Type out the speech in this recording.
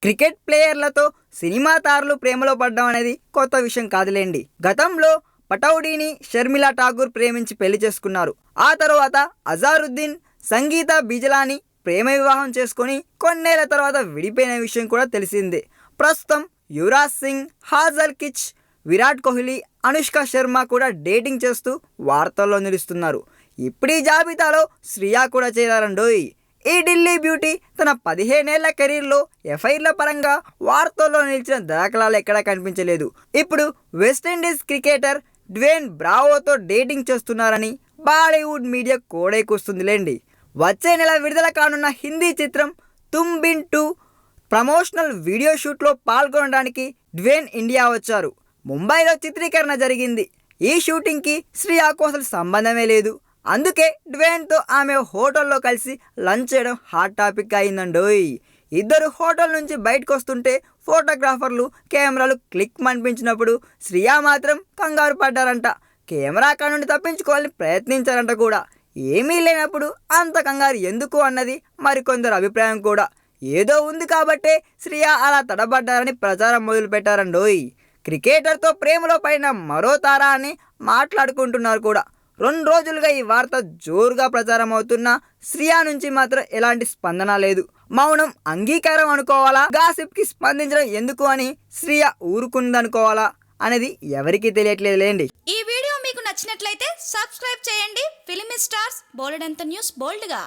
Cricket ప్లేయర్లతో cinema తారలు ప్రేమలో పడడం అనేది కొత్త విషయం కాదులేండి. గతంలో పటౌడీని షర్మిలా ఠాగూర్ ప్రేమించి పెళ్లి చేసుకున్నారు. ఆ తర్వాత అజారుద్దీన్ సంగీత బిజలాని ప్రేమ వివాహం చేసుకొని కొన్నేళ్ల తర్వాత విడిపోయిన విషయం కూడా తెలిసిందే. ప్రస్తుతం యువరాజ్ సింగ్, హాజల్ కిచ్, విరాట్ కోహ్లీ, అనుష్క శర్మ కూడా డేటింగ్ చేస్తూ వార్తల్లో నిలుస్తున్నారు. ఇప్పుడు ఈ జాబితాలో శ్రియా కూడా చేరారండోయ్. ఈ ఢిల్లీ బ్యూటీ తన 15 ఏళ్ల కెరీర్లో ఎఫ్ఐఆర్ల పరంగా వార్తల్లో నిలిచిన దాఖలాలు ఎక్కడా కనిపించలేదు. ఇప్పుడు వెస్టిండీస్ క్రికెటర్ డ్వేన్ బ్రావోతో డేటింగ్ చేస్తున్నారని బాలీవుడ్ మీడియా కోడైకొస్తుందిలేండి. వచ్చే నెల విడుదల కానున్న హిందీ చిత్రం తుమ్ బిన్ 2 ప్రమోషనల్ వీడియో షూట్లో పాల్గొనడానికి డ్వేన్ ఇండియా వచ్చారు. ముంబైలో చిత్రీకరణ జరిగింది. ఈ షూటింగ్కి శ్రియాకు అసలు సంబంధమే లేదు. అందుకే డ్వేన్తో ఆమె హోటల్లో కలిసి లంచ్ చేయడం హాట్ టాపిక్ అయిందండోయ్. ఇద్దరు హోటల్ నుంచి బయటకు వస్తుంటే ఫోటోగ్రాఫర్లు కెమెరాలు క్లిక్ అనిపించినప్పుడు శ్రియా మాత్రం కంగారు పడ్డారంట. కెమెరా కాడ నుండి తప్పించుకోవాలని ప్రయత్నించారంట కూడా. ఏమీ లేనప్పుడు అంత కంగారు ఎందుకు అన్నది మరికొందరు అభిప్రాయం కూడా. ఏదో ఉంది కాబట్టే శ్రియా అలా తడబడ్డారని ప్రచారం మొదలుపెట్టారండోయ్. క్రికెటర్తో ప్రేమలో పడిన మరో తార అని మాట్లాడుకుంటున్నారు కూడా. 2 రోజులుగా ఈ వార్త జోరుగా ప్రచారం అవుతున్నా శ్రియా నుంచి మాత్రం ఎలాంటి స్పందన లేదు. మౌనం అంగీకారం అనుకోవాలా, గాసిప్కి స్పందించడం ఎందుకు అని శ్రియా ఊరుకుందనుకోవాలా అనేది ఎవరికీ తెలియట్లేదులేండి. ఈ వీడియో మీకు నచ్చినట్లయితే సబ్స్క్రైబ్ చేయండి. ఫిలిమి స్టార్స్ బోలెడంత న్యూస్ బోల్డ్గా.